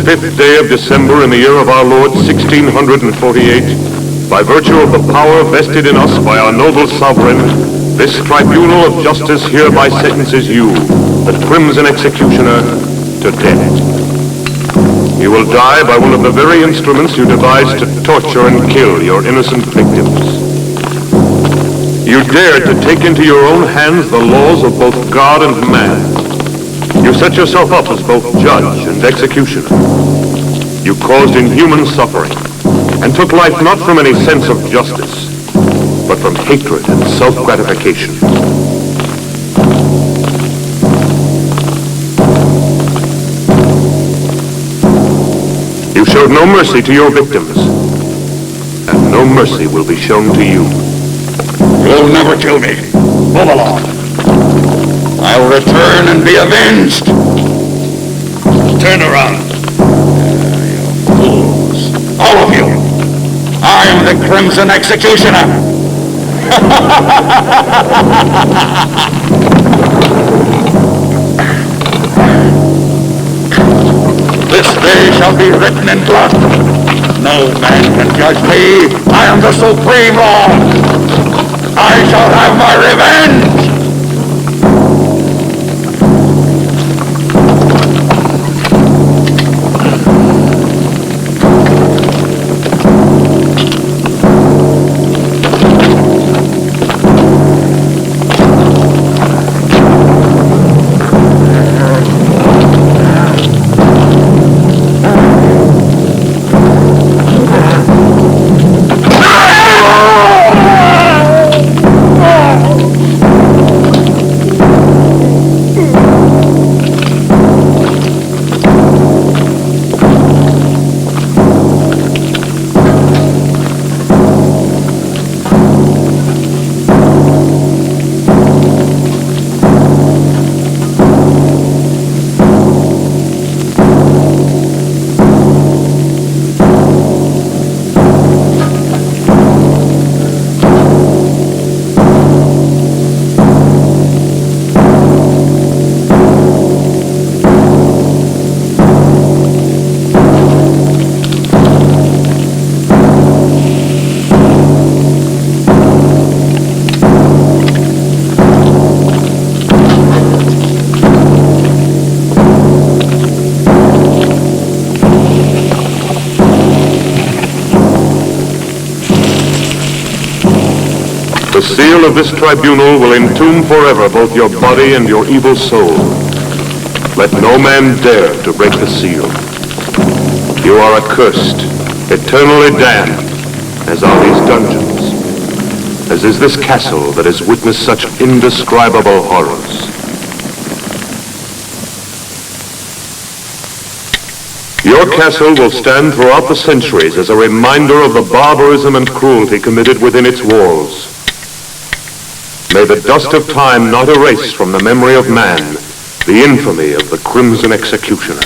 5th day of December in the year of our Lord 1648, by virtue of the power vested in us by our noble sovereign, this tribunal of justice hereby sentences you, the crimson executioner, to death. You will die by one of the very instruments you devised to torture and kill your innocent victims. You dared to take into your own hands the laws of both God and man. You set yourself up as both judge and executioner. You caused inhuman suffering and took life not from any sense of justice, but from hatred and self-gratification. You showed no mercy to your victims, and no mercy will be shown to you. You'll never kill me. Move along. I'll return and be avenged. Turn around. You fools. All of you. I am the Crimson Executioner. This day shall be written in blood. No man can judge me. I am the supreme law. I shall have my revenge! The seal of this tribunal will entomb forever both your body and your evil soul. Let no man dare to break the seal. You are accursed, eternally damned, as are these dungeons, as is this castle that has witnessed such indescribable horrors. Your castle will stand throughout the centuries as a reminder of the barbarism and cruelty committed within its walls. May the dust of time not erase from the memory of man the infamy of the Crimson Executioner.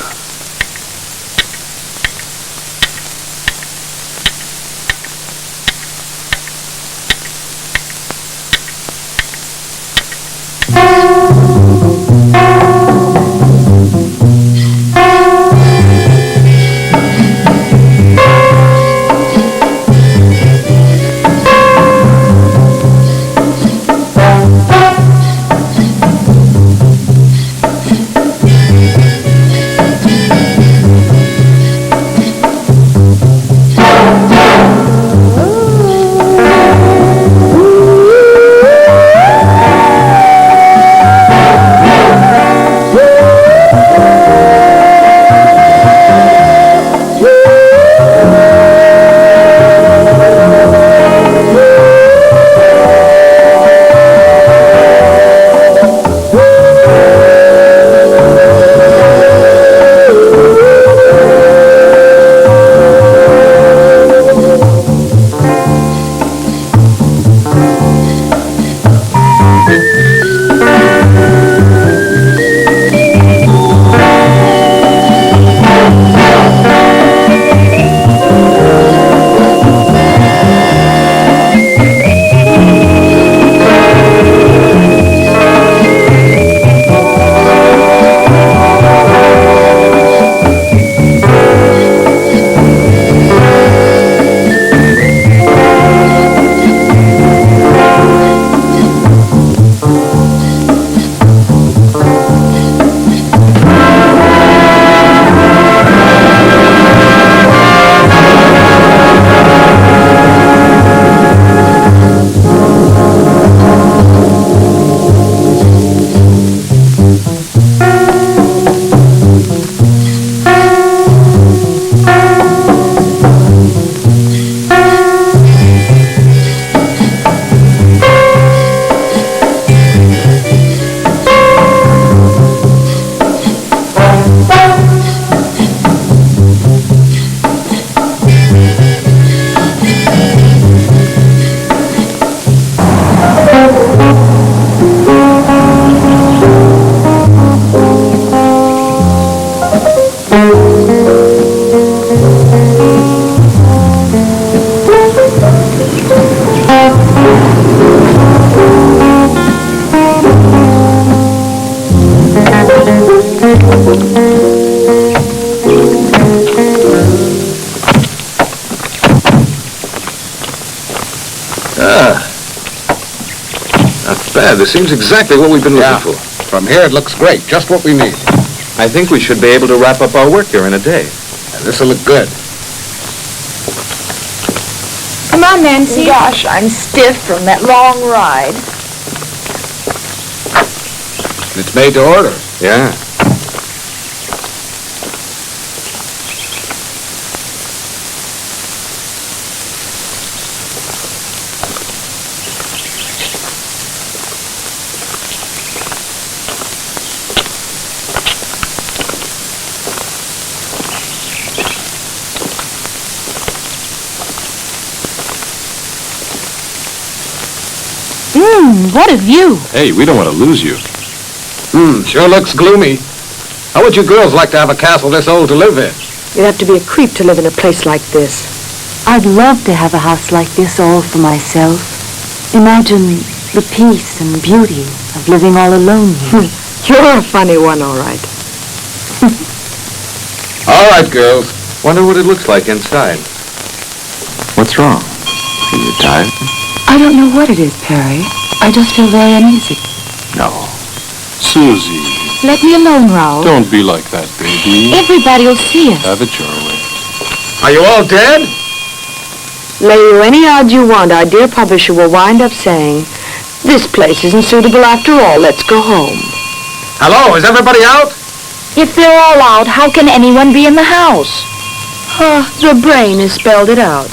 fair. This seems exactly what we've been looking for. From here it looks great, just what we need. I think we should be able to wrap up our work here in a day. And this'll look good. Come on, Nancy. Gosh, I'm stiff from that long ride. It's made to order. Yeah. What a view. Hey, we don't want to lose you. Sure looks gloomy. How would you girls like to have a castle this old to live in? You'd have to be a creep to live in a place like this. I'd love to have a house like this all for myself. Imagine the peace and beauty of living all alone here. You're a funny one, all right. All right, girls. Wonder what it looks like inside. What's wrong? Are you tired? I don't know what it is, Perry. I just feel very uneasy. No. Susie, Let me alone, Raoul. don't be like that, baby. Everybody will see us. Have it your way. Are you all dead? Lay you any odds you want, our dear publisher will wind up saying, "This place isn't suitable after all, let's go home." Hello, is everybody out? If they're all out, how can anyone be in the house? The brain has spelled it out.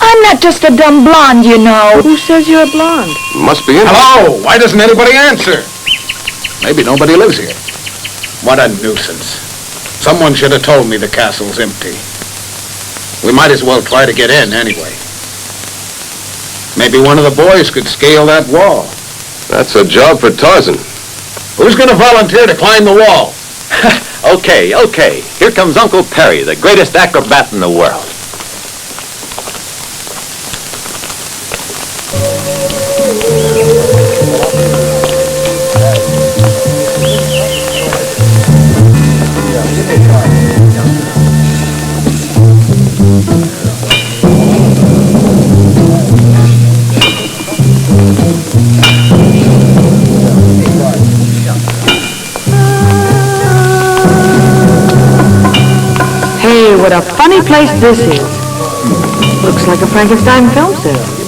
I'm not just a dumb blonde, you know. Who says you're a blonde? Must be in. Hello, why doesn't anybody answer? Maybe nobody lives here. What a nuisance. Someone should have told me the castle's empty. We might as well try to get in anyway. Maybe one of the boys could scale that wall. That's a job for Tarzan. Who's going to volunteer to climb the wall? Okay. Here comes Uncle Perry, the greatest acrobat in the world. Hey, what a funny place this is. Looks like a Frankenstein film set.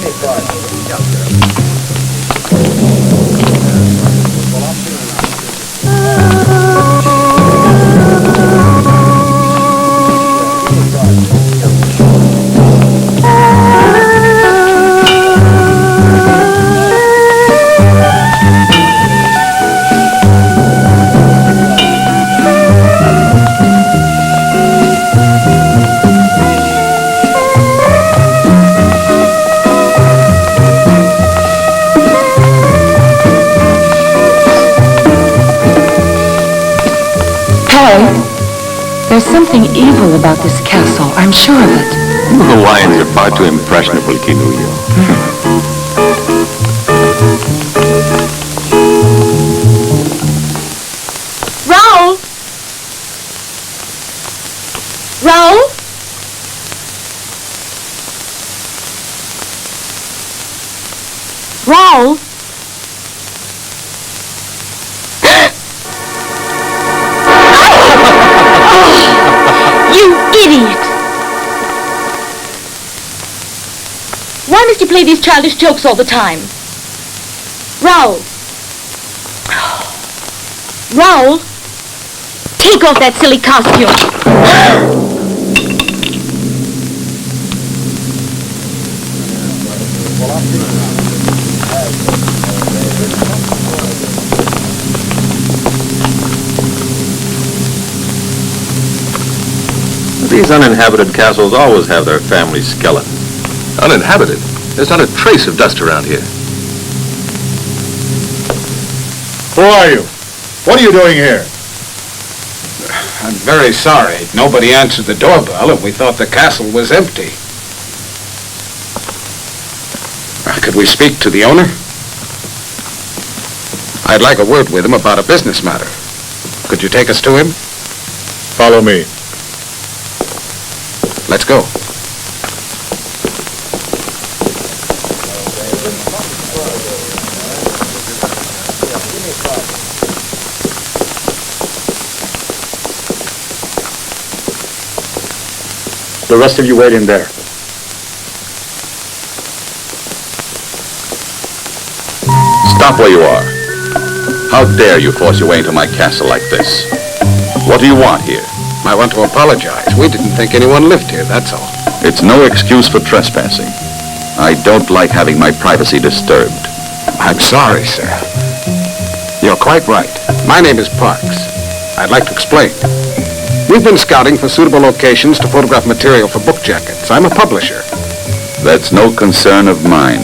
There's something evil about this castle, I'm sure of it. You Hawaiians are far too impressionable, Kinuyo. Raoul! Raoul? Raoul? You idiot! Why must you play these childish jokes all the time? Raoul! Raoul! Take off that silly costume! These uninhabited castles always have their family skeleton. Uninhabited? There's not a trace of dust around here. Who are you? What are you doing here? I'm very sorry. Nobody answered the doorbell and we thought the castle was empty. Could we speak to the owner? I'd like a word with him about a business matter. Could you take us to him? Follow me. Let's go. The rest of you wait in there. Stop where you are. How dare you force your way into my castle like this? What do you want here? I want to apologize. We didn't think anyone lived here, that's all. It's no excuse for trespassing. I don't like having my privacy disturbed. I'm sorry, sir. You're quite right. My name is Parks. I'd like to explain. We've been scouting for suitable locations to photograph material for book jackets. I'm a publisher. That's no concern of mine.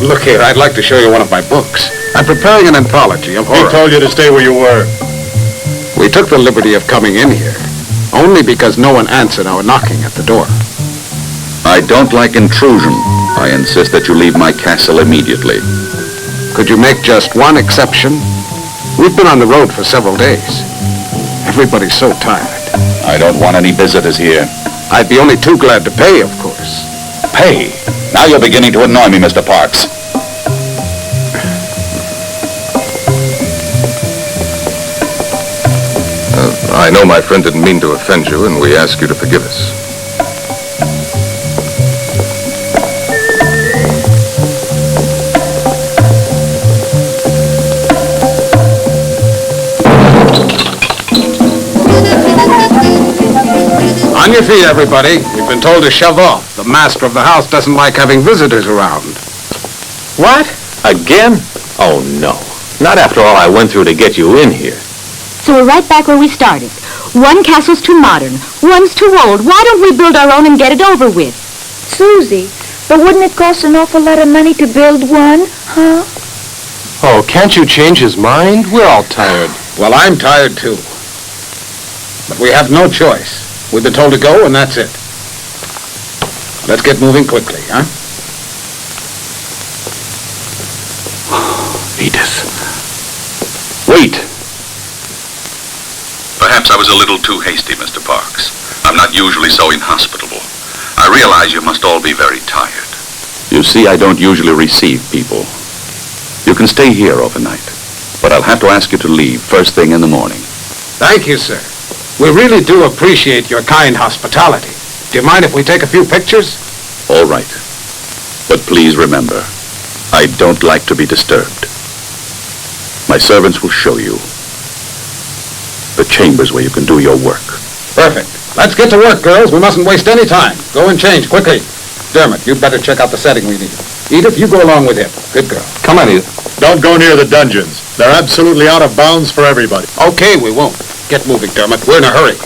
Look here, I'd like to show you one of my books. I'm preparing an anthology of horror. He told you to stay where you were. We took the liberty of coming in here, only because no one answered our knocking at the door. I don't like intrusion. I insist that you leave my castle immediately. Could you make just one exception? We've been on the road for several days. Everybody's so tired. I don't want any visitors here. I'd be only too glad to pay, of course. Pay? Now you're beginning to annoy me, Mr. Parks. I know my friend didn't mean to offend you, and we ask you to forgive us. On your feet, everybody. You've been told to shove off. The master of the house doesn't like having visitors around. What? Again? Oh, no. Not after all I went through to get you in here. So we're right back where we started. One castle's too modern, one's too old. Why don't we build our own and get it over with? Susie, but wouldn't it cost an awful lot of money to build one, huh? Oh, can't you change his mind? We're all tired. Well, I'm tired, too. But we have no choice. We've been told to go, and that's it. Let's get moving quickly, huh? Edith. Wait. Perhaps I was a little too hasty, Mr. Parks. I'm not usually so inhospitable. I realize you must all be very tired. You see, I don't usually receive people. You can stay here overnight, but I'll have to ask you to leave first thing in the morning. Thank you, sir. We really do appreciate your kind hospitality. Do you mind if we take a few pictures? All right. But please remember, I don't like to be disturbed. My servants will show you the chambers where you can do your work. Perfect. Let's get to work, girls. We mustn't waste any time. Go and change quickly. Dermot, you'd better check out the setting we need. Edith, you go along with him. Good girl. Come on, Edith. Don't go near the dungeons. They're absolutely out of bounds for everybody. Okay, we won't. Get moving, Dermot. We're in a hurry.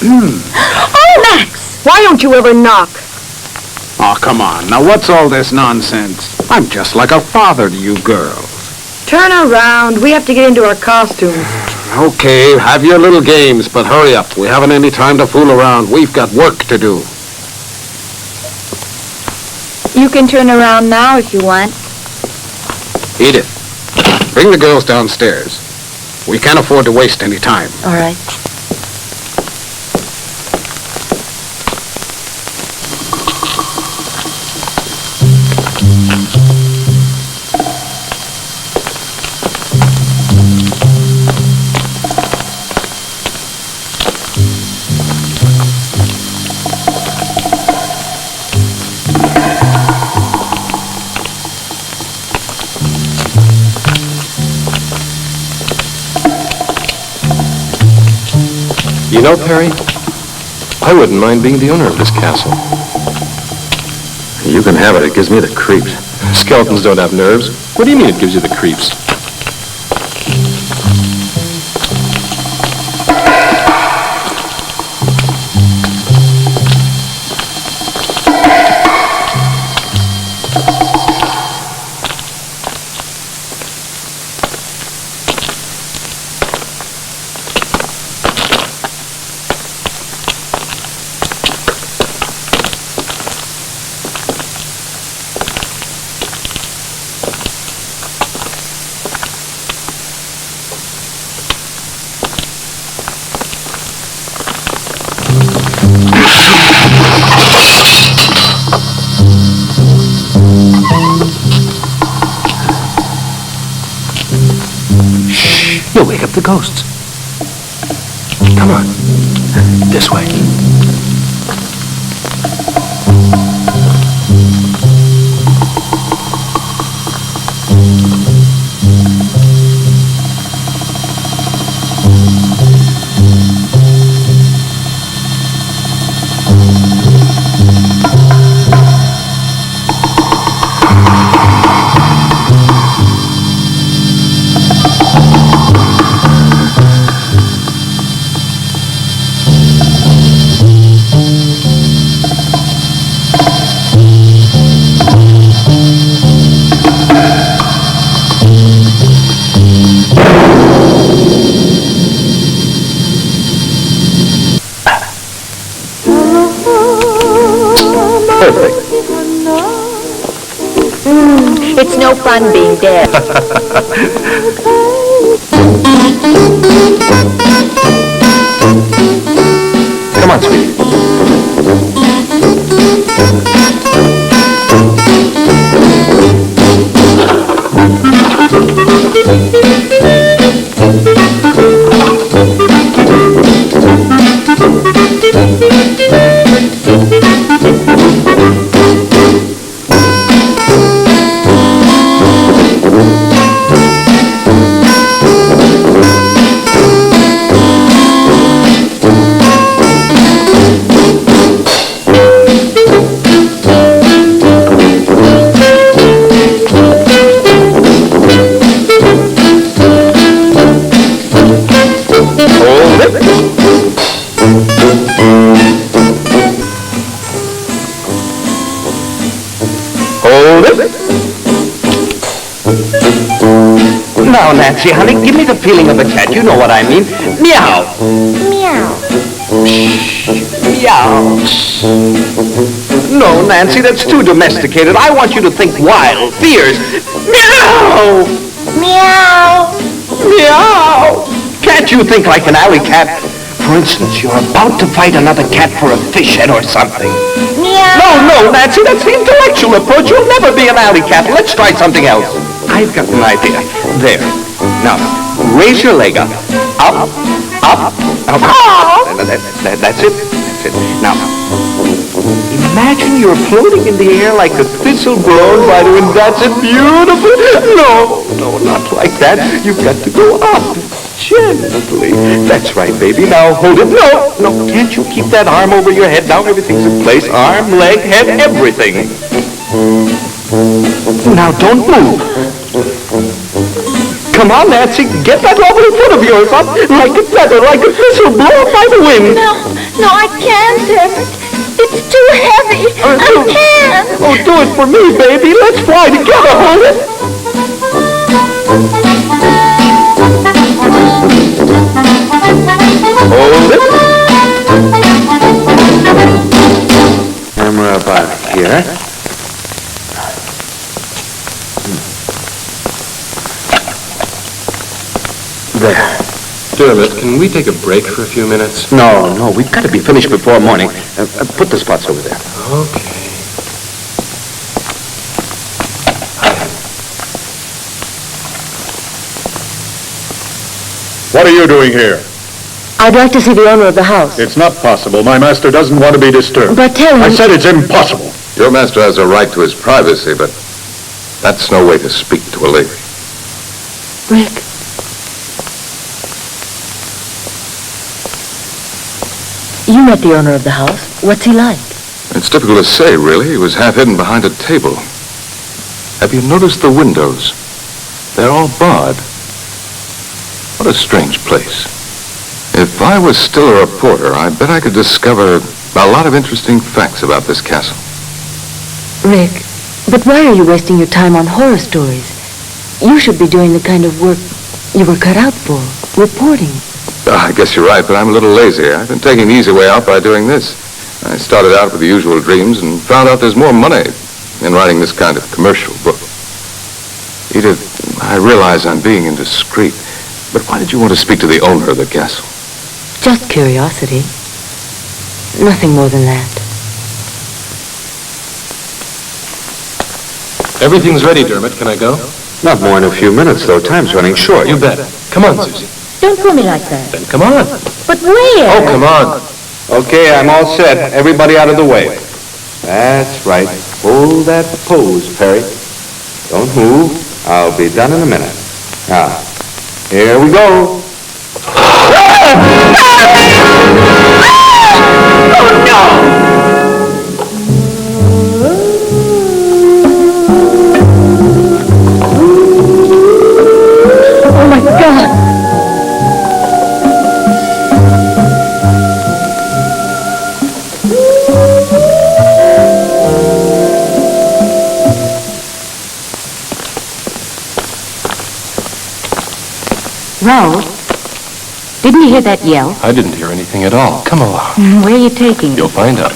Oh, Max! Why don't you ever knock? Oh, come on. Now, what's all this nonsense? I'm just like a father to you girls. Turn around. We have to get into our costumes. Okay, have your little games, but hurry up. We haven't any time to fool around. We've got work to do. You can turn around now if you want. Edith, bring the girls downstairs. We can't afford to waste any time. All right. You know, Perry, I wouldn't mind being the owner of this castle. You can have it. It gives me the creeps. Skeletons don't have nerves. What do you mean it gives you the creeps? You'll wake up the ghosts. Come on. This way. It's no fun being dead. Come on, sweetie. Now, Nancy, honey, give me the feeling of a cat. You know what I mean. Meow. Meow. Meow. No, Nancy, that's too domesticated. I want you to think wild, fierce. Meow. Meow. Meow. Can't you think like an alley cat? For instance, you're about to fight another cat for a fish head or something. Meow. No, Nancy, that's the intellectual approach. You'll never be an alley cat. Let's try something else. I've got an idea. There. Now, raise your leg up. Up. That's it. Now, imagine you're floating in the air like a thistle blown by the wind. That's it. Beautiful. No, not like that. You've got to go up. Gently. That's right, baby. Now hold it. No. Can't you keep that arm over your head? Now everything's in place. Arm, leg, head, everything. Now don't move. Come on, Nancy. Get that lovely foot of yours up like a feather, like a thistle blown by the wind. No, I can't, Herbert. It's too heavy. I can't. Oh, do it for me, baby. Let's fly together. Hold it. Hold it. Camera about here. There. Dermot, can we take a break for a few minutes? No, we've got to be finished before morning. Put the spots over there. Okay. What are you doing here? I'd like to see the owner of the house. It's not possible. My master doesn't want to be disturbed. But tell him... I said it's impossible. Your master has a right to his privacy, but that's no way to speak to a lady. Rick. You met the owner of the house. What's he like? It's difficult to say, really. He was half hidden behind a table. Have you noticed the windows? They're all barred. What a strange place. If I was still a reporter, I bet I could discover a lot of interesting facts about this castle. Rick, but why are you wasting your time on horror stories? You should be doing the kind of work you were cut out for, reporting. I guess you're right, but I'm a little lazy. I've been taking the easy way out by doing this. I started out with the usual dreams and found out there's more money in writing this kind of commercial book. Edith, I realize I'm being indiscreet, but why did you want to speak to the owner of the castle? Just curiosity. Nothing more than that. Everything's ready, Dermot. Can I go? Not more than a few minutes, though. Time's running short. You bet. Come on, Susie. Don't pull me like that. Then come on. But where? Oh, come on. Okay, I'm all set. Everybody out of the way. That's right. Hold that pose, Perry. Don't move. I'll be done in a minute. Now, here we go. Oh, my God. Raoul, didn't you hear that yell? I didn't hear anything at all. Come along. Where are you taking me? You'll find out.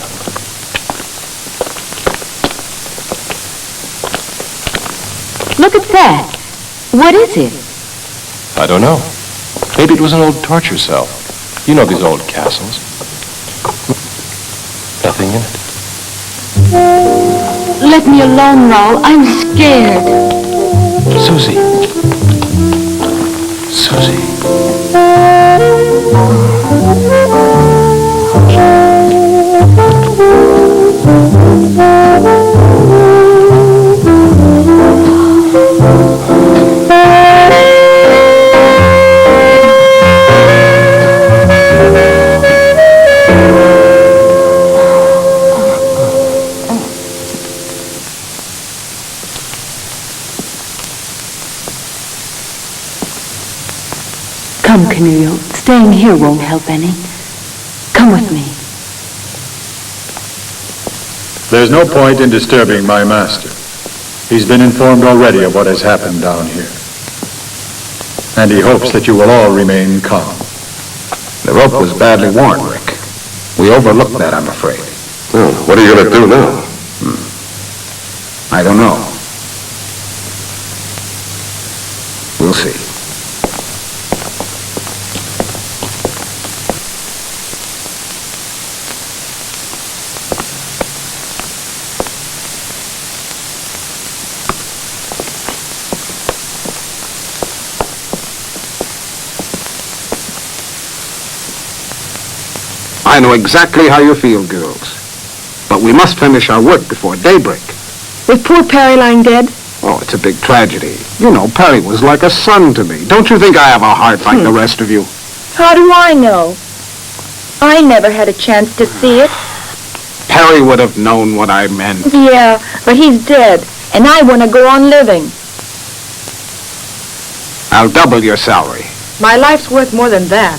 Look at that. What is it? I don't know. Maybe it was an old torture cell. You know these old castles. Nothing in it. Let me alone, Raoul. I'm scared. Susie. Susie. Come, Canullo. Staying here won't help any. Come with me. There's no point in disturbing my master. He's been informed already of what has happened down here. And he hopes that you will all remain calm. The rope was badly worn, Rick. We overlooked that, I'm afraid. Well, what are you going to do now? I don't know. We'll see. I know exactly how you feel, girls. But we must finish our work before daybreak. With poor Perry lying dead? Oh, it's a big tragedy. You know, Perry was like a son to me. Don't you think I have a heart like the rest of you? How do I know? I never had a chance to see it. Perry would have known what I meant. Yeah, but he's dead, and I want to go on living. I'll double your salary. My life's worth more than that.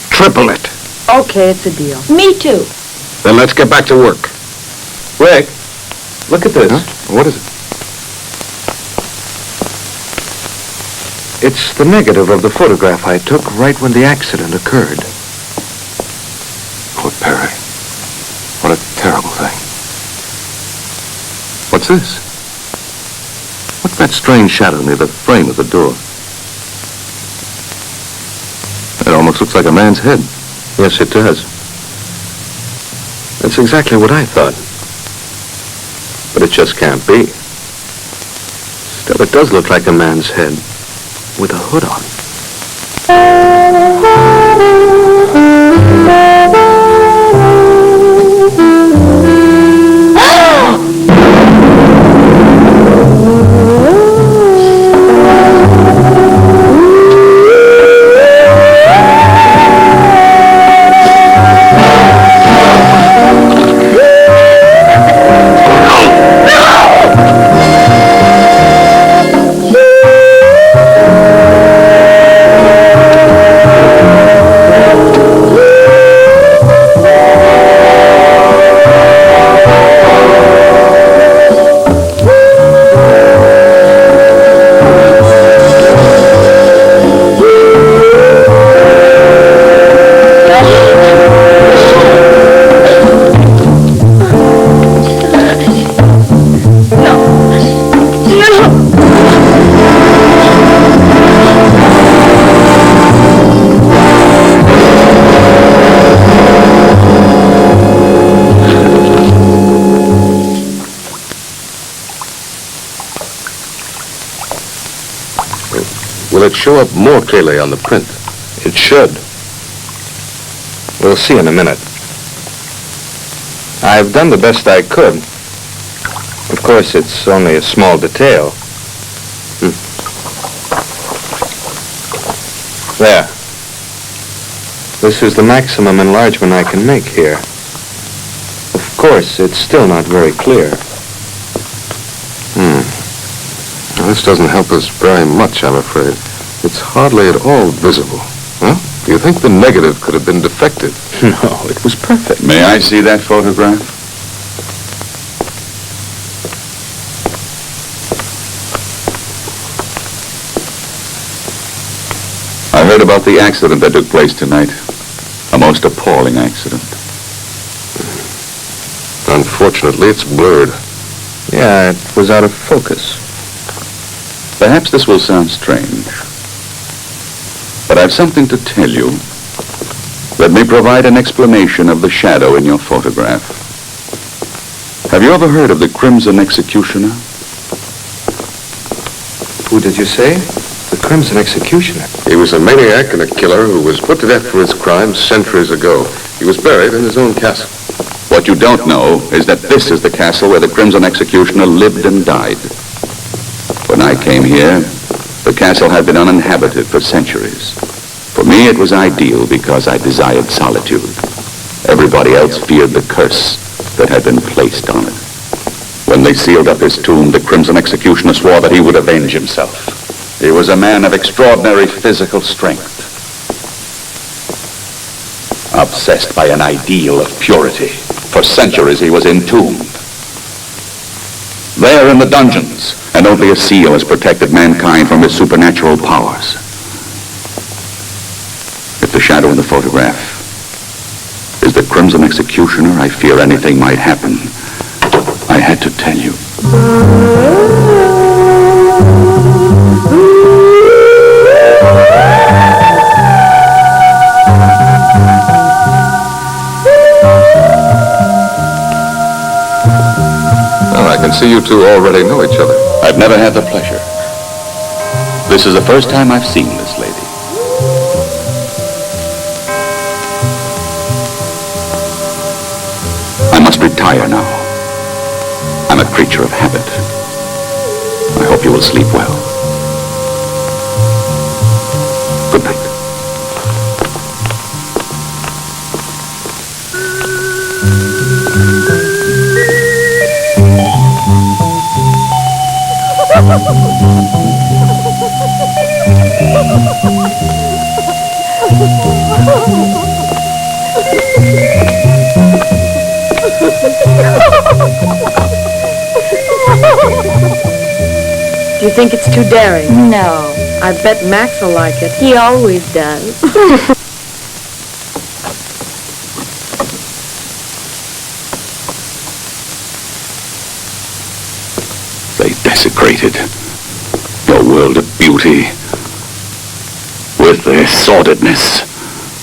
Triple it. Okay, it's a deal. Me too. Then let's get back to work. Rick, look at this. Huh? What is it? It's the negative of the photograph I took right when the accident occurred. Poor Perry. What a terrible thing. What's this? What's that strange shadow near the frame of the door? It almost looks like a man's head. Yes, it does. That's exactly what I thought. But it just can't be. Still, it does look like a man's head with a hood on. Will it show up more clearly on the print? It should. We'll see in a minute. I've done the best I could. Of course, it's only a small detail. There. This is the maximum enlargement I can make here. Of course, it's still not very clear. Now, this doesn't help us very much, I'm afraid. It's hardly at all visible. Huh? Do you think the negative could have been defective? No, it was perfect. May I see that photograph? I heard about the accident that took place tonight. A most appalling accident. Unfortunately, it's blurred. Yeah, it was out of focus. Perhaps this will sound strange, but I've something to tell you that may provide an explanation of the shadow in your photograph. Have you ever heard of the Crimson Executioner? Who did you say? The Crimson Executioner? He was a maniac and a killer who was put to death for his crimes centuries ago. He was buried in his own castle. What you don't know is that this is the castle where the Crimson Executioner lived and died. When I came here, the castle had been uninhabited for centuries. For me, it was ideal because I desired solitude. Everybody else feared the curse that had been placed on it. When they sealed up his tomb, the Crimson Executioner swore that he would avenge himself. He was a man of extraordinary physical strength, obsessed by an ideal of purity. For centuries, he was entombed. There in the dungeons, and only a seal has protected mankind from his supernatural powers. If the shadow in the photograph is the Crimson Executioner, I fear anything might happen. I had to tell you. I can see you two already know each other. I've never had the pleasure. This is the first time I've seen this lady. I must retire now. I'm a creature of habit. I hope you will sleep well. Good night. Do you think it's too daring? No. I bet Max will like it. He always does. They desecrated your world of beauty with their sordidness.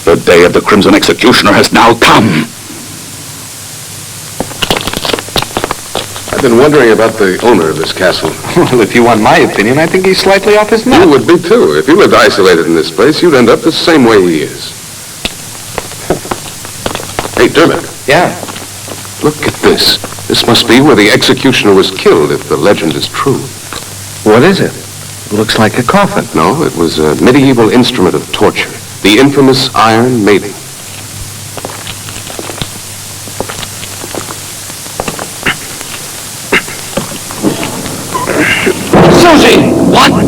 The day of the Crimson Executioner has now come. I've been wondering about the owner of this castle. Well, if you want my opinion, I think he's slightly off his nut. You would be too. If you lived isolated in this place, you'd end up the same way he is. Hey, Dermot. Yeah? Look at this. This must be where the executioner was killed, if the legend is true. What is it? It looks like a coffin. No, it was a medieval instrument of torture. The infamous Iron Maiden. Susie! What?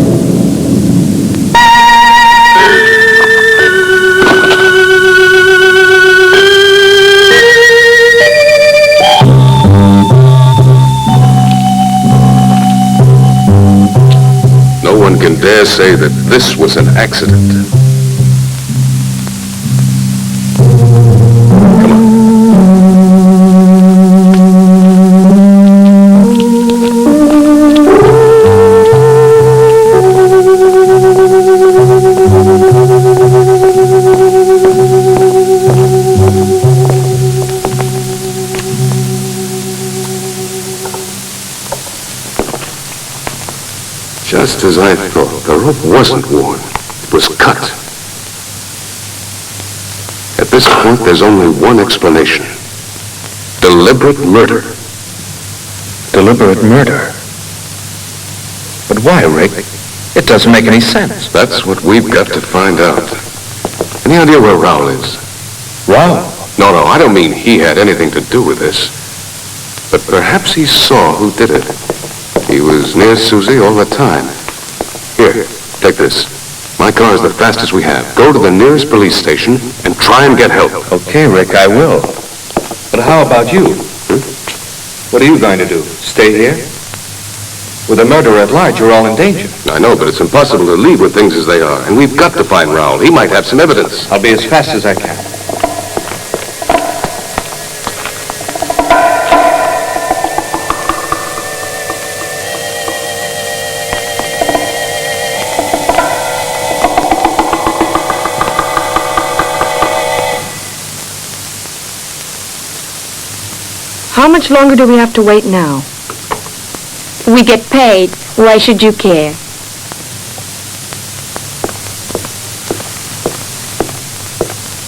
No one can dare say that this was an accident. Just as I thought, the rope wasn't worn. It was cut. At this point, there's only one explanation. Deliberate murder. Deliberate murder? But why, Rick? It doesn't make any sense. That's what we've got to find out. Any idea where Raoul is? Raoul? No, I don't mean he had anything to do with this. But perhaps he saw who did it. He was near Susie all the time. Here, take this. My car is the fastest we have. Go to the nearest police station and try and get help. Okay, Rick, I will. But how about you? What are you going to do? Stay here? With a murderer at large, you're all in danger. I know, but it's impossible to leave with things as they are. And we've got to find Raoul. He might have some evidence. I'll be as fast as I can. How much longer do we have to wait now? We get paid. Why should you care?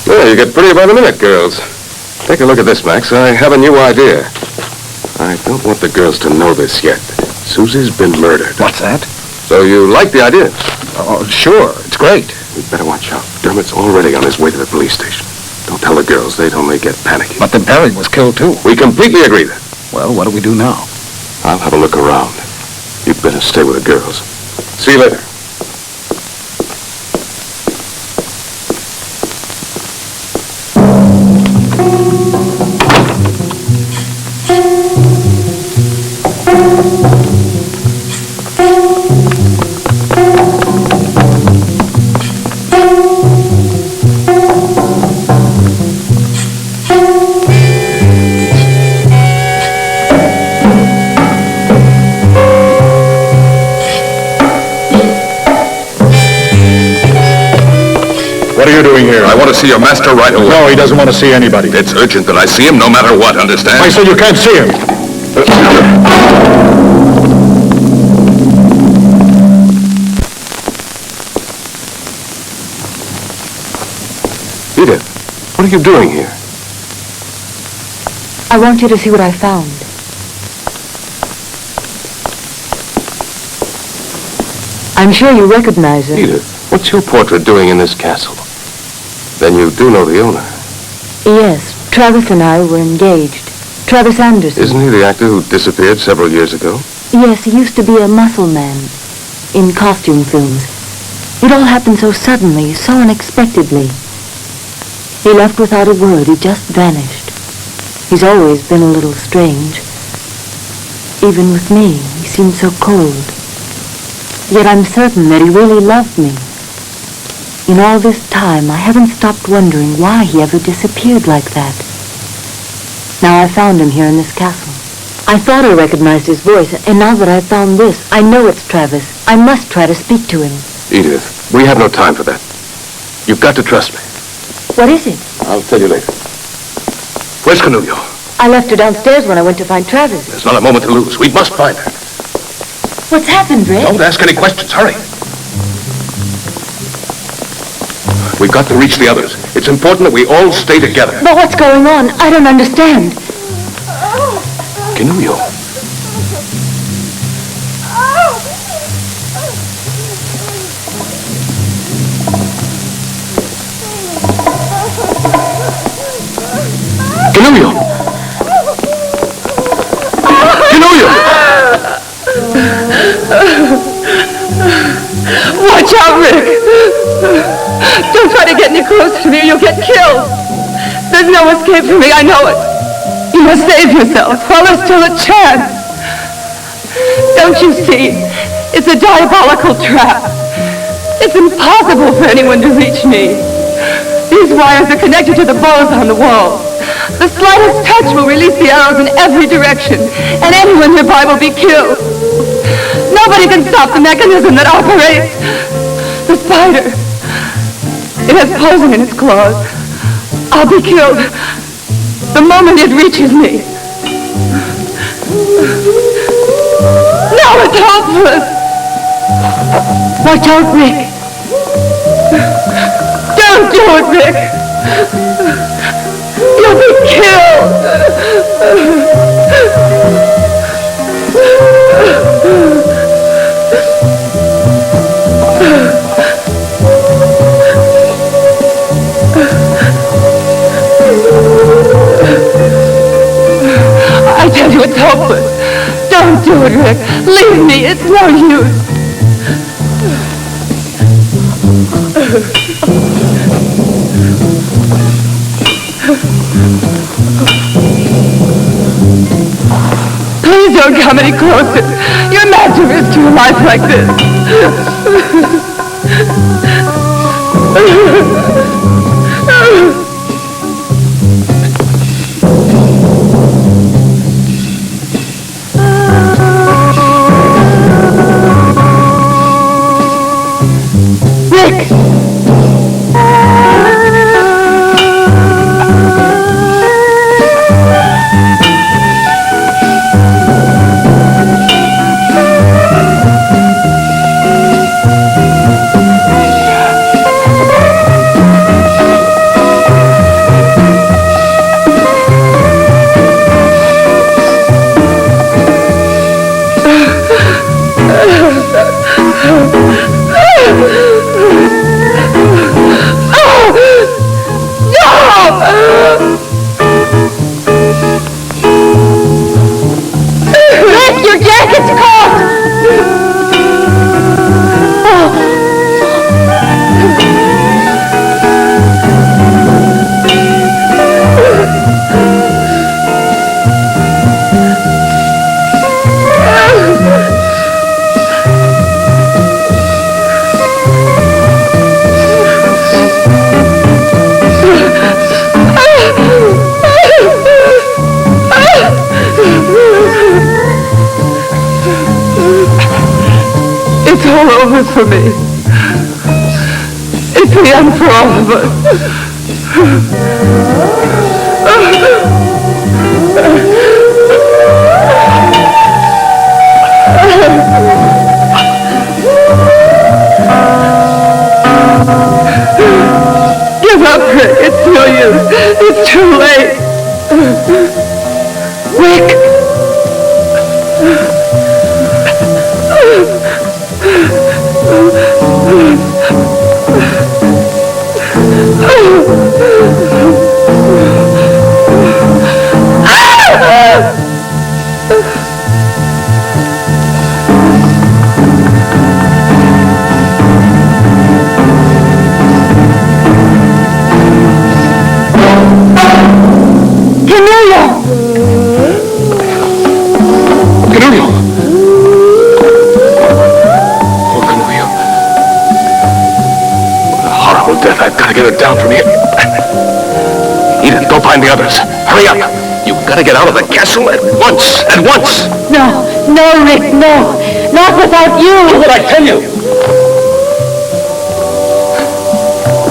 Well, you get prettier by the minute, girls. Take a look at this, Max. I have a new idea. I don't want the girls to know this yet. Susie's been murdered. What's that? So you like the idea? Oh, sure. It's great. We'd better watch out. Dermot's already on his way to the police station. Don't tell the girls. They'd only get panicky. But then Perry was killed, too. We completely agree then. Well, what do we do now? I'll have a look around. You'd better stay with the girls. See you later. What are you doing here? I want to see your master right away. No, he doesn't want to see anybody. It's urgent that I see him no matter what, understand? I said you can't see him. Edith, what are you doing here? I want you to see what I found. I'm sure you recognize it. Edith, what's your portrait doing in this castle? Then you do know the owner. Yes, Travis and I were engaged. Travis Anderson. Isn't he the actor who disappeared several years ago? Yes, he used to be a muscle man in costume films. It all happened so suddenly, so unexpectedly. He left without a word. He just vanished. He's always been a little strange. Even with me, he seemed so cold. Yet I'm certain that he really loved me. In all this time, I haven't stopped wondering why he ever disappeared like that. Now I found him here in this castle. I thought I recognized his voice, and now that I've found this, I know it's Travis. I must try to speak to him. Edith, we have no time for that. You've got to trust me. What is it? I'll tell you later. Where's Canulio? I left her downstairs when I went to find Travis. There's not a moment to lose. We must find her. What's happened, Rick? Don't ask any questions. Hurry. We've got to reach the others. It's important that we all stay together. But what's going on? I don't understand. Canulio. Canulio! Canulio! Watch out, Rick! Don't try to get any closer to me or you'll get killed. There's no escape for me, I know it. You must save yourself while there's still a chance. Don't you see? It's a diabolical trap. It's impossible for anyone to reach me. These wires are connected to the bows on the wall. The slightest touch will release the arrows in every direction, and anyone nearby will be killed. Nobody can stop the mechanism that operates. The spider. It has poison in its claws. I'll be killed the moment it reaches me. No, it's hopeless. Watch out, Rick. Don't do it, Rick. You'll be killed. I tell you, it's hopeless. Don't do it, Rick. Leave me. It's no use. Please don't come any closer. Your master is to a life like this. Rick, your jacket's caught! It's all over for me. It's the end for all of us. Give up, Rick. It's no use. It's too late. Rick! I've got to get her down from here. Edith, go find the others. Hurry up. You've got to get out of the castle at once. At once. No, no, Rick, no. Not without you. Do what I tell you.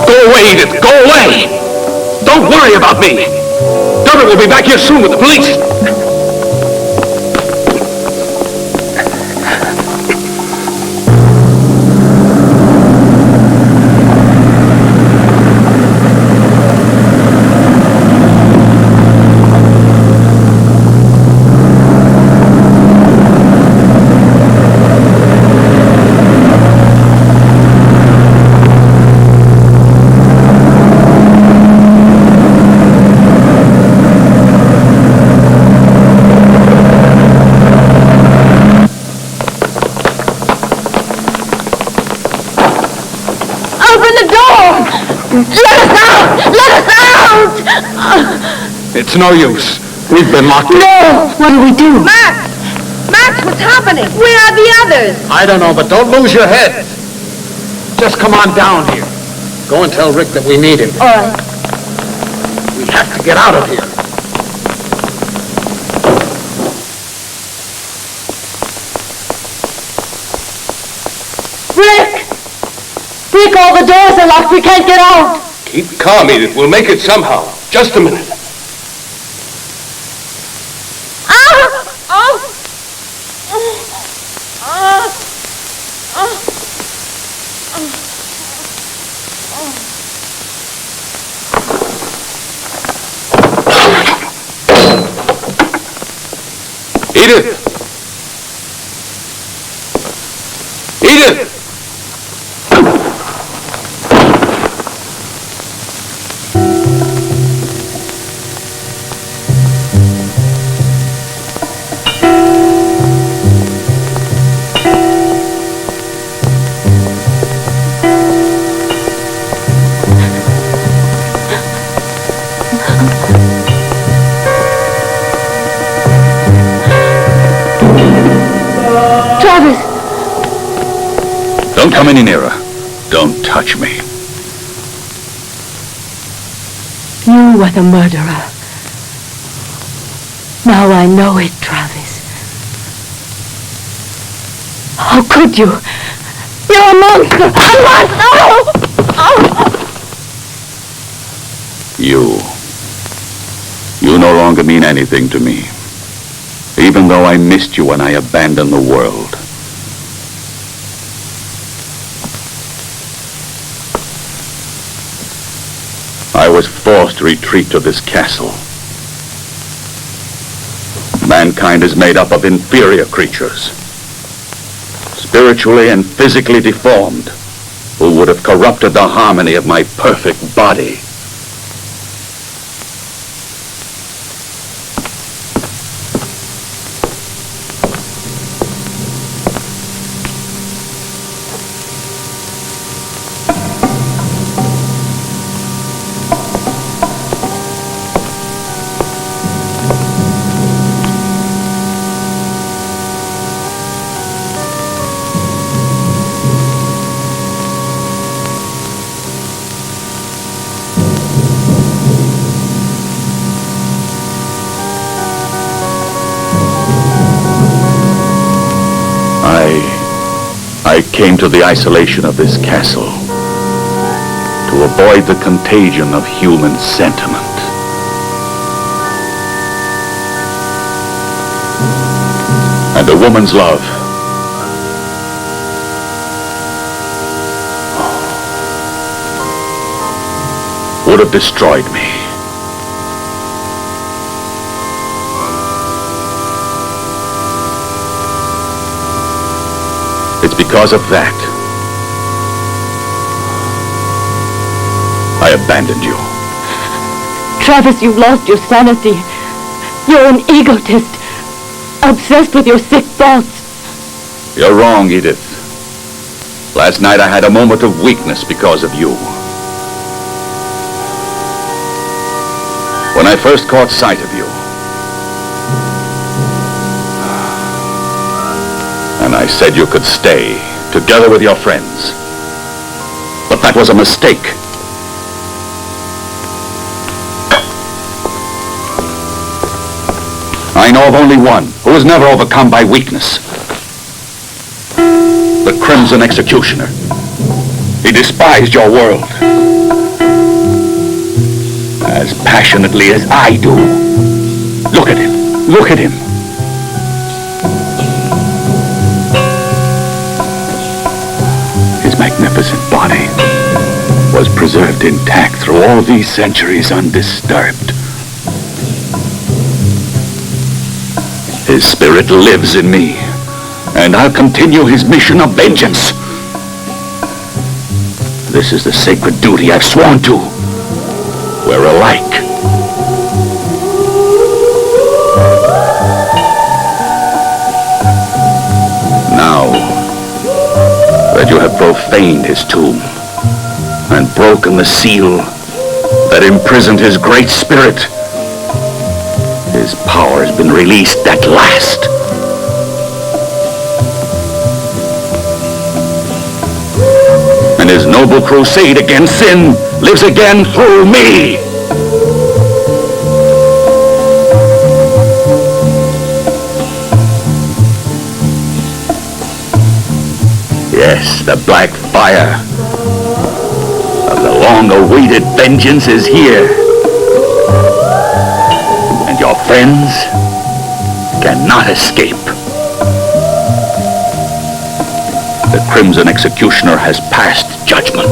Go away, Edith. Go away. Don't worry about me. Durbin will be back here soon with the police. It's no use. We've been locked in. No! What do we do? Max! Max, what's happening? Where are the others? I don't know, but don't lose your head. Just come on down here. Go and tell Rick that we need him. All right. We have to get out of here. Rick! Rick, all the doors are locked. We can't get out. Keep calm, Edith. We'll make it somehow. Just a minute. Oh! Edith! Edith! Don't come any nearer. Don't touch me. You were the murderer. Now I know it, Travis. How could you? You're a monster! A monster! You no longer mean anything to me. Even though I missed you when I abandoned the world. I was forced to retreat to this castle. Mankind is made up of inferior creatures, spiritually and physically deformed, who would have corrupted the harmony of my perfect body. I came to the isolation of this castle to avoid the contagion of human sentiment. And a woman's love would have destroyed me. It's because of that I abandoned you. Travis, you've lost your sanity. You're an egotist, obsessed with your sick thoughts. You're wrong, Edith. Last night I had a moment of weakness because of you. When I first caught sight of you, and I said you could stay together with your friends. But that was a mistake. I know of only one who was never overcome by weakness. The Crimson Executioner. He despised your world as passionately as I do. Look at him. Look at him. His magnificent body was preserved intact through all these centuries undisturbed. His spirit lives in me, and I'll continue his mission of vengeance. This is the sacred duty I've sworn to. We're alike. Now that you have profaned his tomb and broken the seal that imprisoned his great spirit, his power has been released at last. And his noble crusade against sin lives again through me. Yes, the black fire of the long-awaited vengeance is here. And your friends cannot escape. The Crimson Executioner has passed judgment.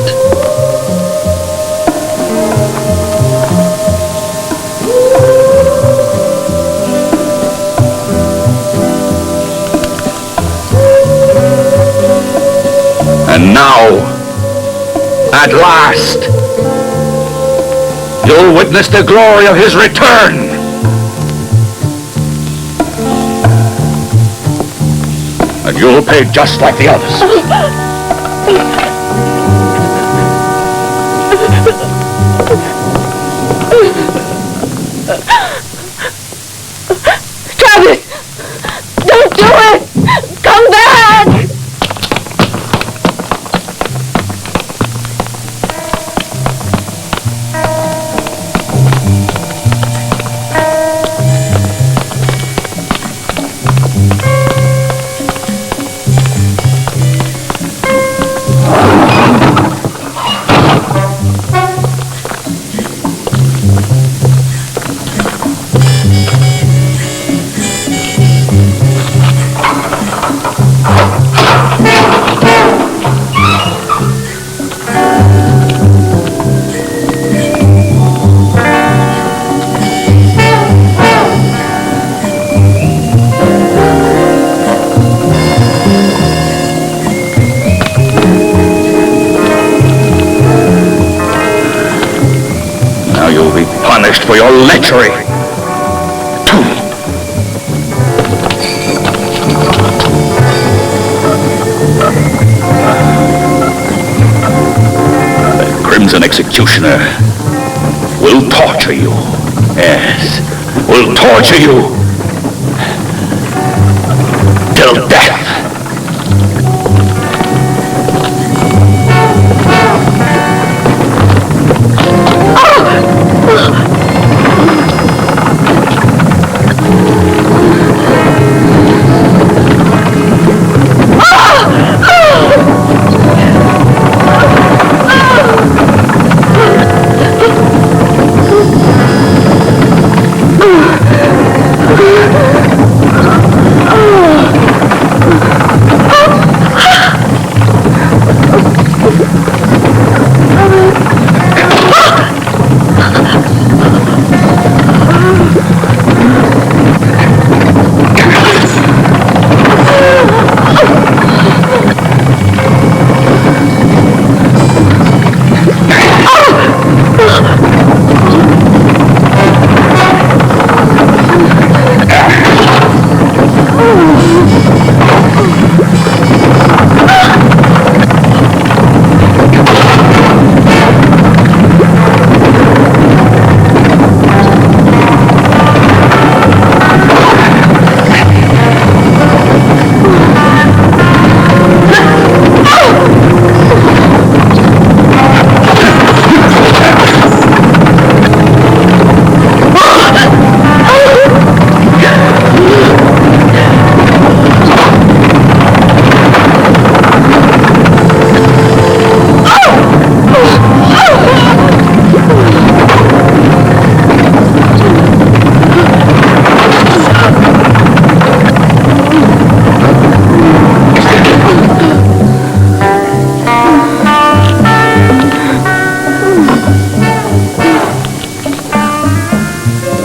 At last, you'll witness the glory of his return. And you'll pay just like the others. Travis! Don't do it! Come back! For your lechery. The Crimson Executioner will torture you. Yes, will torture you till death.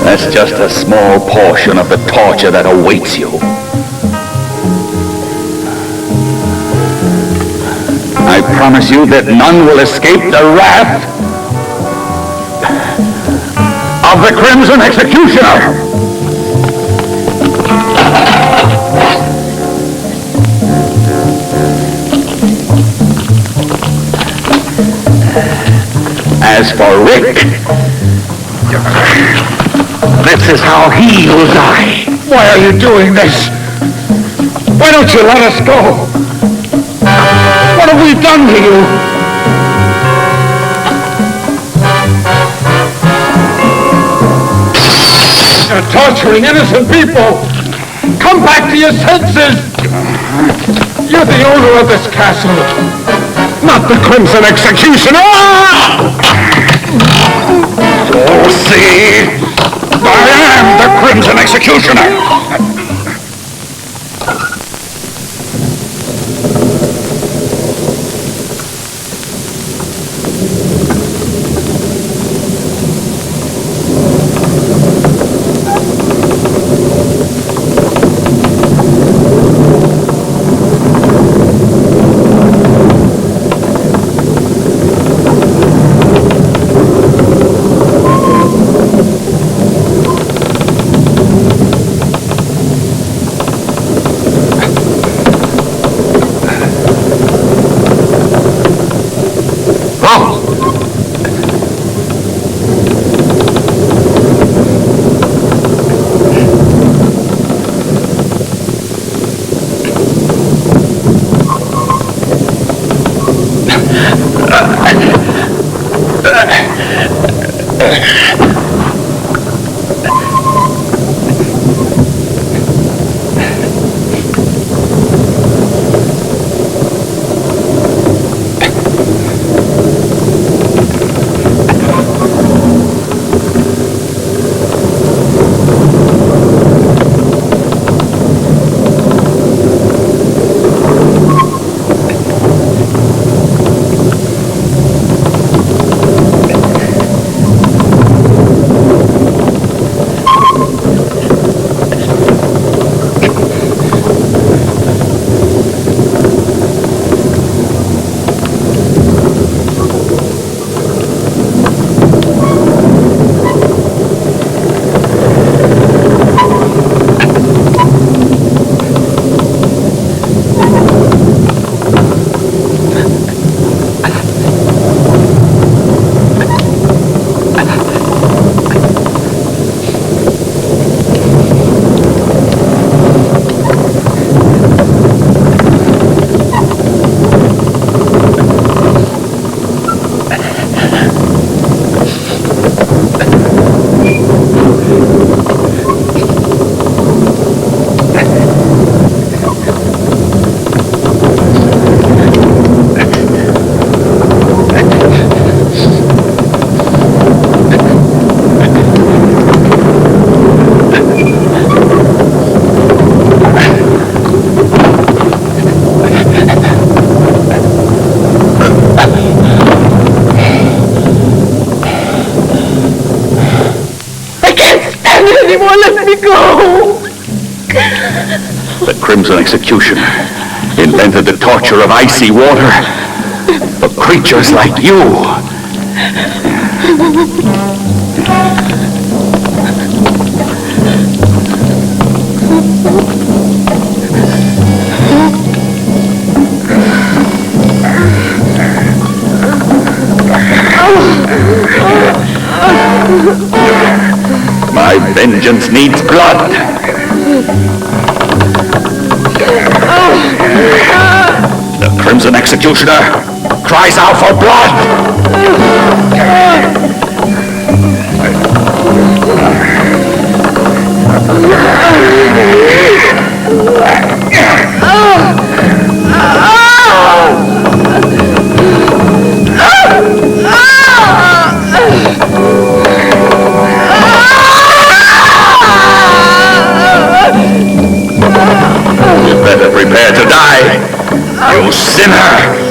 That's just a small portion of the torture that awaits you. I promise you that none will escape the wrath of the Crimson Executioner. As for Rick, this is how he will die. Why are you doing this? Why don't you let us go? What have we done to you? You're torturing innocent people. Come back to your senses. You're the owner of this castle, not the Crimson Executioner. Oh, see? I am the Crimson Executioner! Let me go. The Crimson Executioner invented the torture of icy water for creatures like you. My vengeance needs blood. The Crimson Executioner cries out for blood. You better prepare to die, you sinner!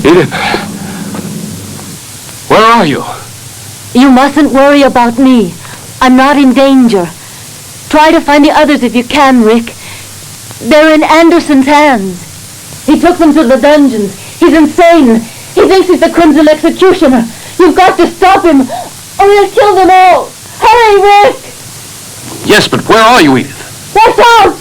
Edith, where are you? You mustn't worry about me. I'm not in danger. Try to find the others if you can, Rick. They're in Anderson's hands. He took them to the dungeons. He's insane. He thinks he's the Crimson Executioner. You've got to stop him. or we'll kill them all. Hurry, Rick! Yes, but where are you, Edith? Watch out!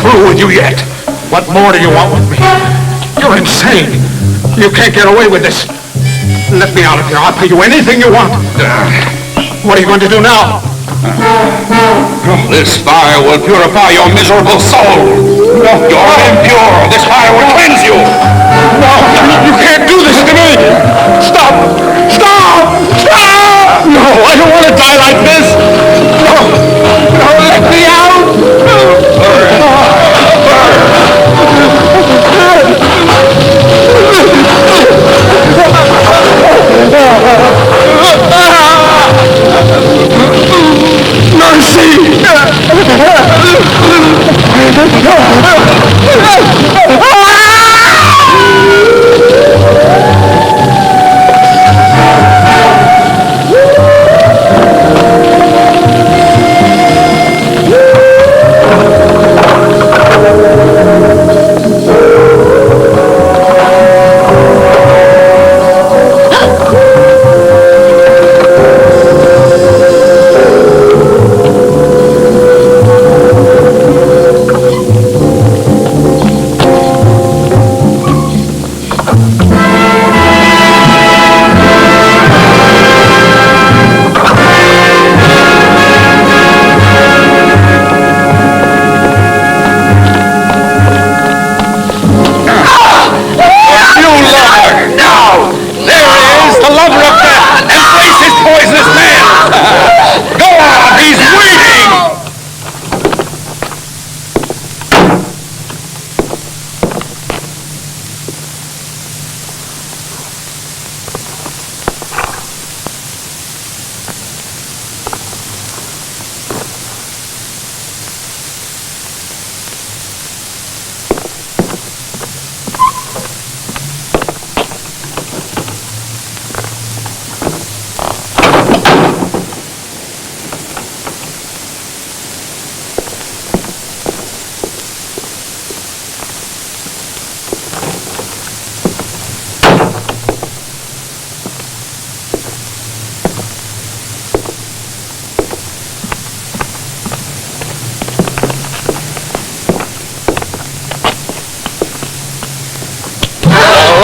With you yet. What more do you want with me? You're insane. You can't get away with this. Let me out of here. I'll pay you anything you want. What are you going to do now? This fire will purify your miserable soul. You're impure. This fire will cleanse you. No, you can't do this to me. Stop. Stop. Stop. No, I don't want to die like this. No. No, let me out.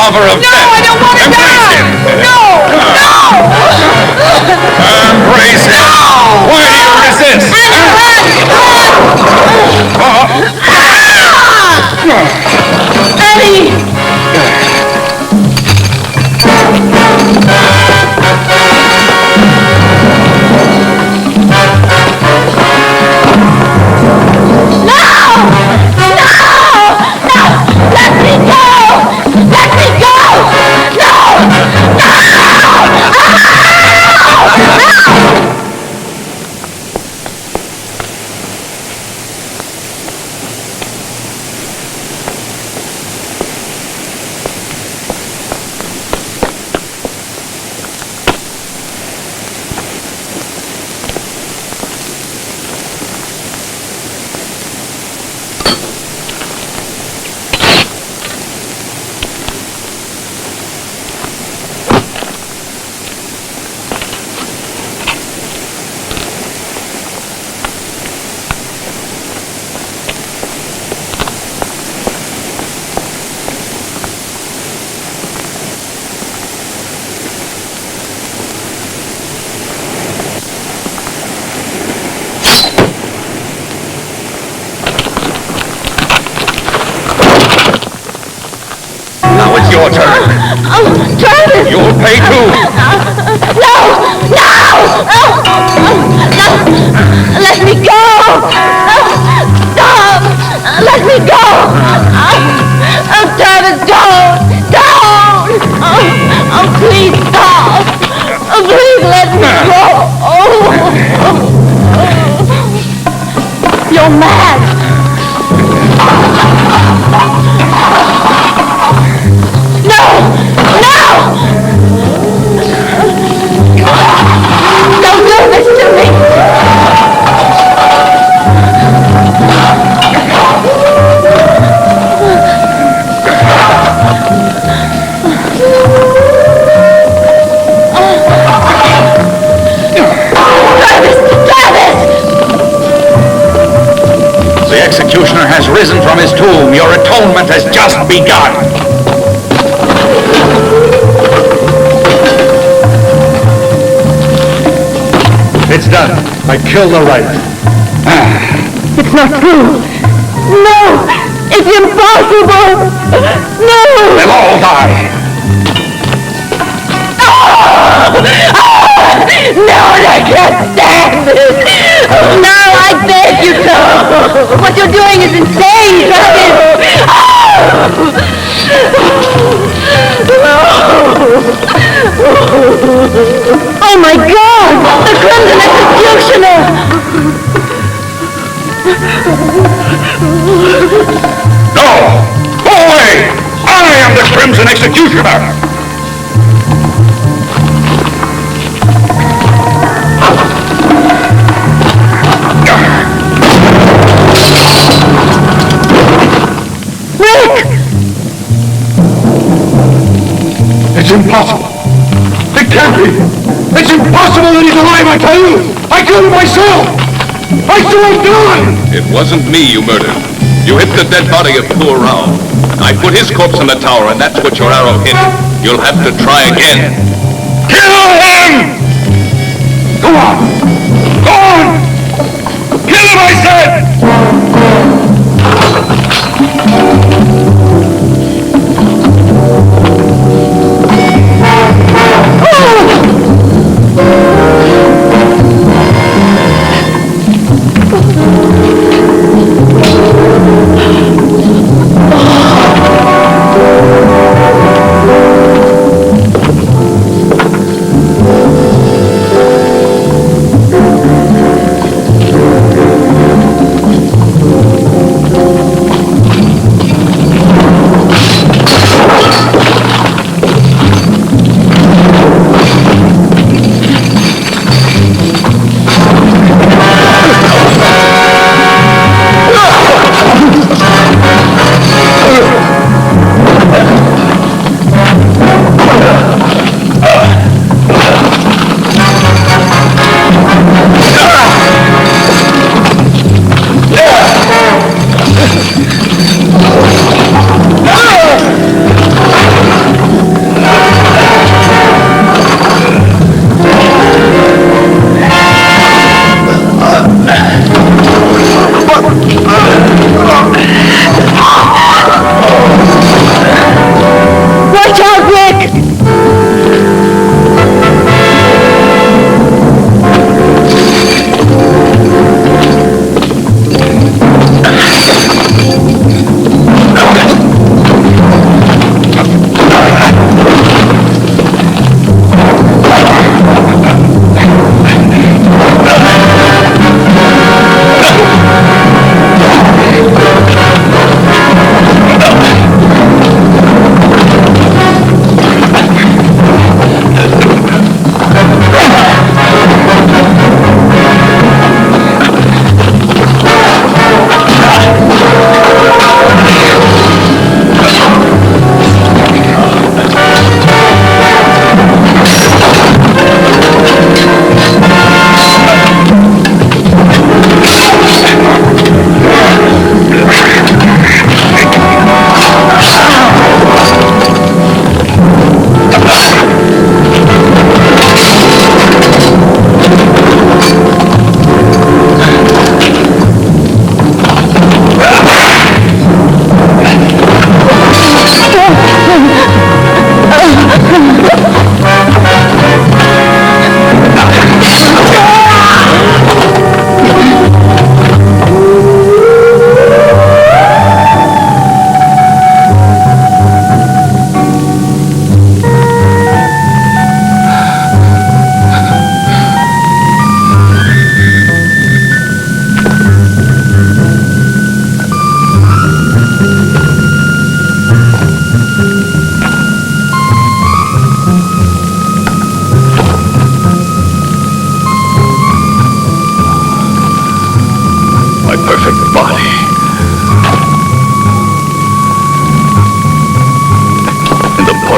Lover of death. I don't want to die! No! Embrace him! Why do you resist? Eddie! turn. Travis! You'll pay too. No! No! Let me go! Stop! Let me go! Travis, don't! Please stop! Please let me go! You're mad! No! Don't do this to me! The executioner has risen from his tomb. Your atonement has just begun. It's done. I killed the writer. It's not true. No! It's impossible! No! They'll all die. No, I can't stand it! No, I beg you to! What you're doing is insane, Oh my God! The Crimson Executioner! No! Go away! I am the Crimson Executioner! It's impossible. It can't be. It's impossible that he's alive, I tell you. I killed him myself. I saw him die. It wasn't me you murdered. You hit the dead body of poor Rao. I put his corpse in the tower, and that's what your arrow hit. You'll have to try again. Kill him! Go on. Go on! Kill him, I said!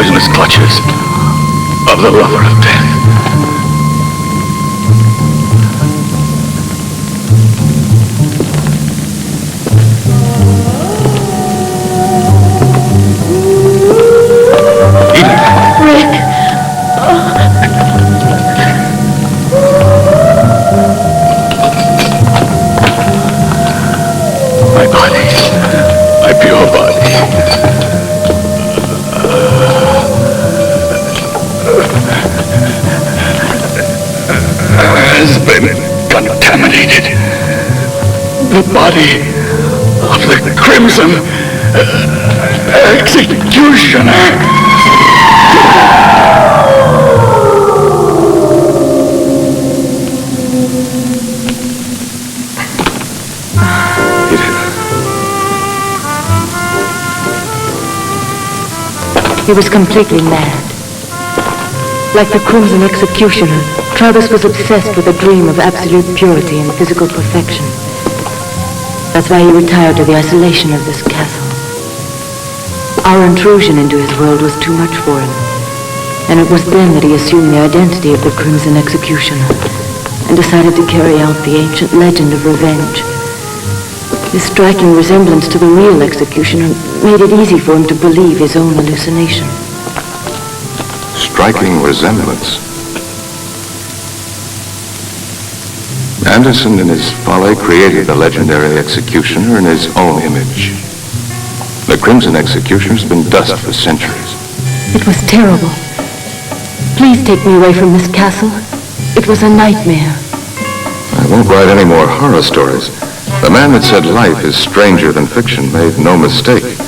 poisonous clutches of the lover of death. Rick. My body, my pure body, has been contaminated. The body of the Crimson Executioner. He was completely mad. Like the Crimson Executioner, Travis was obsessed with a dream of absolute purity and physical perfection. That's why he retired to the isolation of this castle. Our intrusion into his world was too much for him, and it was then that he assumed the identity of the Crimson Executioner and decided to carry out the ancient legend of revenge. His striking resemblance to the real executioner made it easy for him to believe his own hallucination. Striking resemblance. Anderson, in his folly, created the legendary executioner in his own image. The Crimson Executioner's been dust for centuries. It was terrible. Please take me away from this castle. It was a nightmare. I won't write any more horror stories. The man that said life is stranger than fiction made no mistake.